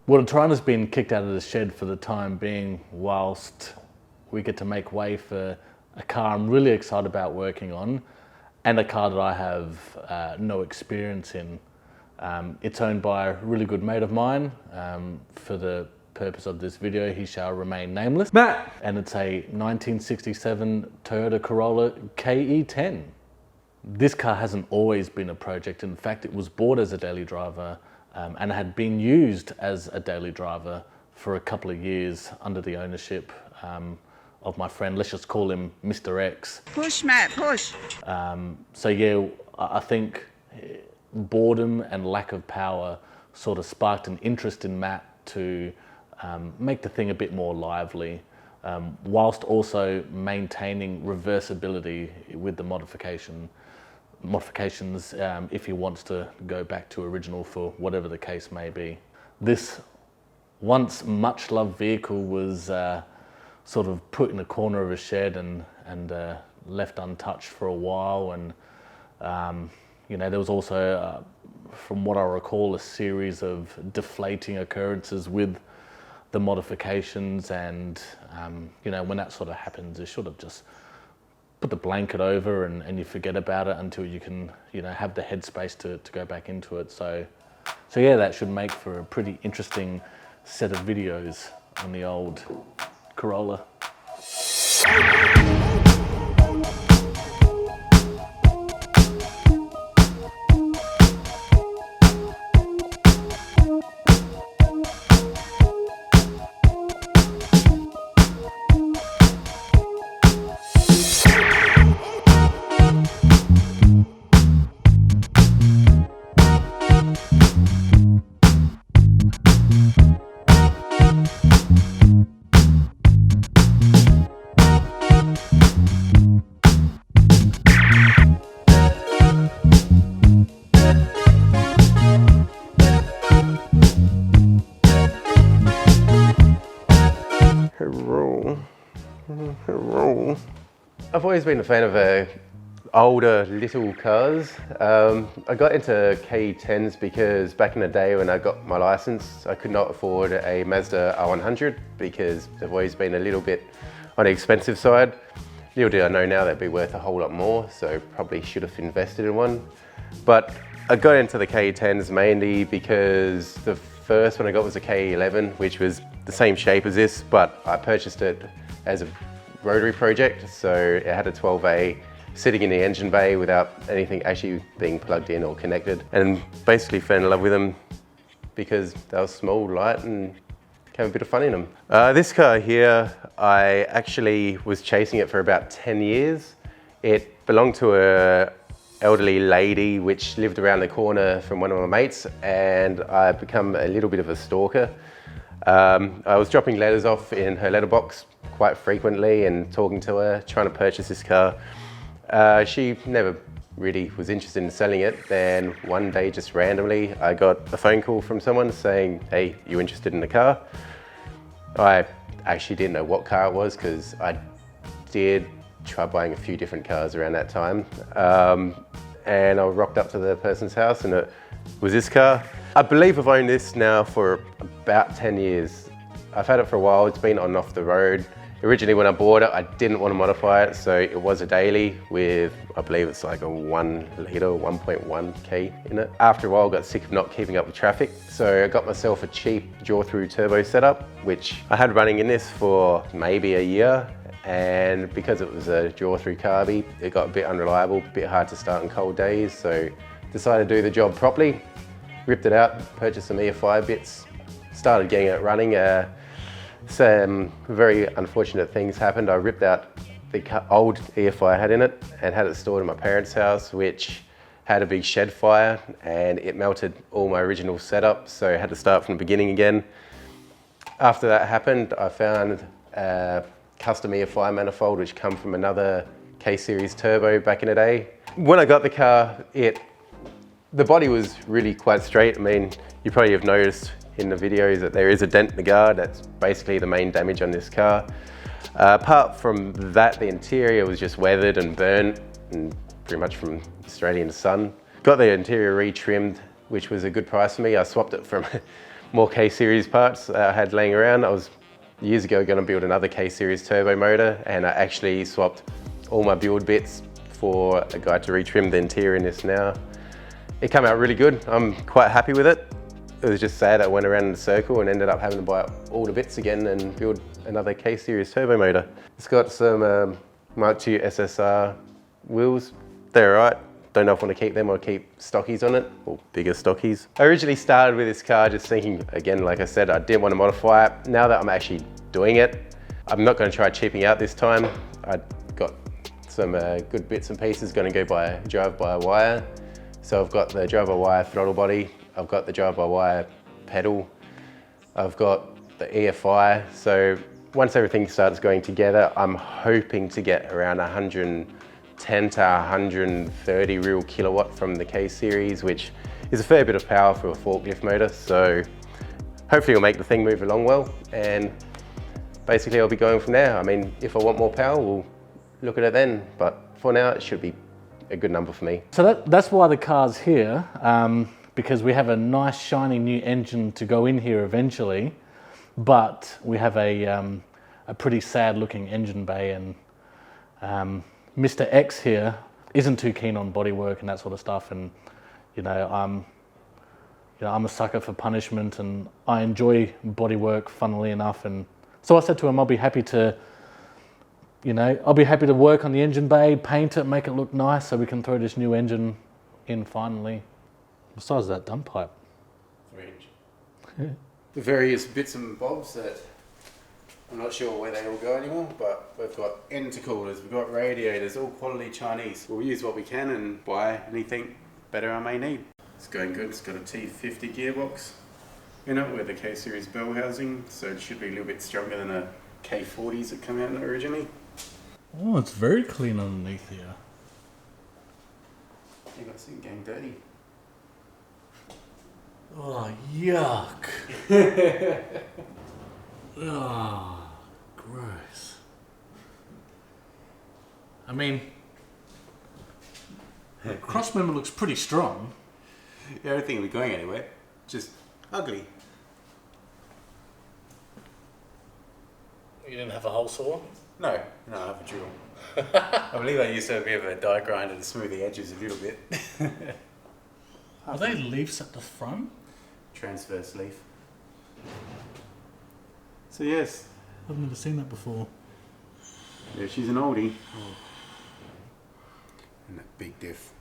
Well, Toronto's been kicked out of the shed for the time being whilst we get to make way for a car I'm really excited about working on, and a car that I have no experience in. It's owned by a really good mate of mine. For the purpose of this video, he shall remain nameless. Matt! And it's a 1967 Toyota Corolla KE10. This car hasn't always been a project. In fact, it was bought as a daily driver and had been used as a daily driver for a couple of years under the ownership of my friend. Let's just call him Mr. X. Push, Matt, push. So yeah, I think boredom and lack of power sort of sparked an interest in Matt to make the thing a bit more lively, whilst also maintaining reversibility with the modifications if he wants to go back to original for whatever the case may be. This once much loved vehicle was sort of put in a corner of a shed and left untouched for a while, and you know, there was also from what I recall, a series of deflating occurrences with the modifications, and you know, when that sort of happens, you should have just put the blanket over and you forget about it until you can, you know, have the headspace to go back into it. So yeah, that should make for a pretty interesting set of videos on the old Corolla. I've always been a fan of older little cars. I got into KE10s because back in the day when I got my license, I could not afford a Mazda R100 because they've always been a little bit on the expensive side. Little did I know now they'd be worth a whole lot more, so probably should have invested in one. But I got into the KE10s mainly because the first one I got was a KE11, which was the same shape as this, but I purchased it as a rotary project, so it had a 12A sitting in the engine bay without anything actually being plugged in or connected, and basically fell in love with them because they were small, light, and have a bit of fun in them. This car here, I actually was chasing it for about 10 years. It belonged to a elderly lady which lived around the corner from one of my mates, and I've become a little bit of a stalker. I was dropping letters off in her letterbox quite frequently and talking to her, trying to purchase this car. She never really was interested in selling it. Then one day, just randomly, I got a phone call from someone saying, "Hey, you interested in the car?" I actually didn't know what car it was because I did try buying a few different cars around that time. And I rocked up to the person's house and it was this car. I believe I've owned this now for about 10 years. I've had it for a while, it's been on and off the road. Originally when I bought it, I didn't want to modify it, so it was a daily with, I believe it's like a 1 litre, 1.1K in it. After a while, I got sick of not keeping up with traffic, so I got myself a cheap draw-through turbo setup, which I had running in this for maybe a year, and because it was a draw-through carby, it got a bit unreliable, a bit hard to start on cold days, so decided to do the job properly. Ripped it out, purchased some EFI bits, started getting it running, some very unfortunate things happened. I ripped out the old EFI I had in it and had it stored in my parents' house, which had a big shed fire and it melted all my original setup, so I had to start from the beginning again. After that happened, I found a custom EFI manifold which come from another K-Series turbo back in the day. When I got the car, the body was really quite straight. I mean, you probably have noticed in the videos that there is a dent in the guard. That's basically the main damage on this car. Apart from that, the interior was just weathered and burnt, and pretty much from straight in the sun. Got the interior re-trimmed, which was a good price for me. I swapped it from more K-Series parts I had laying around. I was years ago going to build another K-Series turbo motor, and I actually swapped all my build bits for a guy to retrim the interior in this now. It came out really good. I'm quite happy with it. It was just sad I went around in a circle and ended up having to buy all the bits again and build another K-Series turbo motor. It's got some Mark II SSR wheels. They're alright. Don't know if I want to keep them or keep stockies on it, or bigger stockies. I originally started with this car just thinking, again, like I said, I didn't want to modify it. Now that I'm actually doing it, I'm not going to try cheaping out this time. I got some good bits and pieces going to go by drive-by-wire. So I've got the drive-by-wire throttle body, I've got the drive-by-wire pedal, I've got the EFI. So once everything starts going together, I'm hoping to get around 110 to 130 real kilowatt from the K-Series, which is a fair bit of power for a forklift motor. So hopefully it'll make the thing move along well, and basically I'll be going from there. I mean, if I want more power, we'll look at it then, but for now it should be a good number for me. So that's why the car's here, because we have a nice shiny new engine to go in here eventually, but we have a pretty sad looking engine bay, and Mr. X here isn't too keen on bodywork and that sort of stuff, and I'm a sucker for punishment and I enjoy bodywork, funnily enough, and so I said to him I'll be happy to work on the engine bay, paint it, make it look nice so we can throw this new engine in finally. What size is that dump pipe? 3-inch. The various bits and bobs that I'm not sure where they all go anymore, but we've got intercoolers, we've got radiators, all quality Chinese. We'll use what we can and buy anything better I may need. It's going good. It's got a T50 gearbox in it with a K-Series bell housing, so it should be a little bit stronger than a K40s that come out originally. Oh, it's very clean underneath here. You got some getting dirty. Oh, yuck. Oh, gross. I mean, the cross member looks pretty strong. Yeah, I don't think it'll be going anywhere. Just ugly. You didn't have a hole saw? No, I have a drill. I believe I used to have a bit of a die grinder to smooth the edges a little bit. Are they leaves at the front? Transverse leaf. So yes. I've never seen that before. Yeah, she's an oldie. Oh. And that big diff.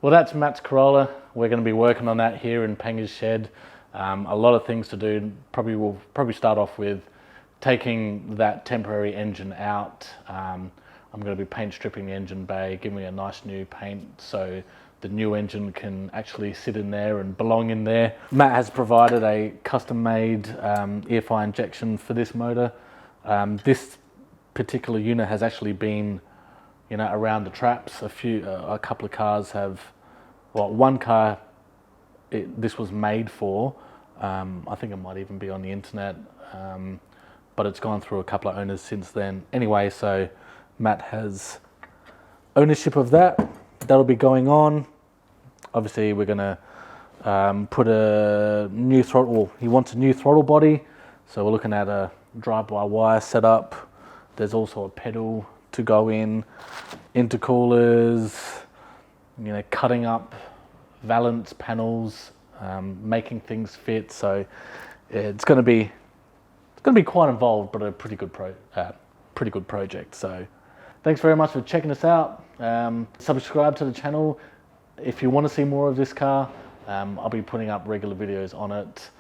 Well, that's Matt's Corolla. We're going to be working on that here in Pangaz shed. A lot of things to do. We'll start off with taking that temporary engine out. I'm going to be paint stripping the engine bay, giving it a nice new paint so the new engine can actually sit in there and belong in there. Matt has provided a custom-made EFI injection for this motor. This particular unit has actually been, around the traps. A couple of cars have, one car this was made for. I think it might even be on the internet, but it's gone through a couple of owners since then. Anyway, so Matt has ownership of that. That'll be going on. Obviously, we're gonna put a new throttle. He wants a new throttle body, so we're looking at a drive-by-wire setup. There's also a pedal to go in, intercoolers, cutting up valance panels, making things fit. So it's going to be quite involved, but a pretty good project. So thanks very much for checking us out. Subscribe to the channel if you want to see more of this car. I'll be putting up regular videos on it,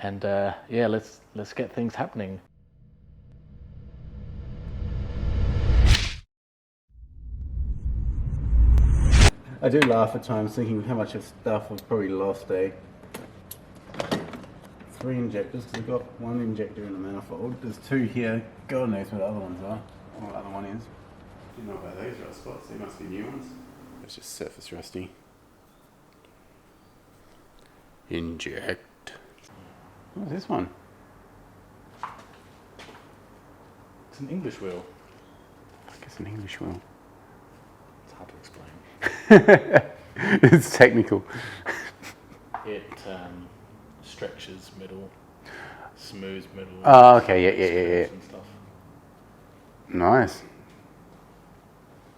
and yeah, let's get things happening. I do laugh at times thinking how much of stuff I've probably lost, 3 injectors, because I've got 1 injector in the manifold. There's 2 here. God knows what the other ones are. What the other one is. Didn't know about those rust spots. They must be new ones. It's just surface rusty. Inject. What's this one? It's an English wheel. I guess an English wheel. It's hard to explain. It's technical. It stretches middle, smooths middle. Oh, okay, yeah. And stuff. Nice.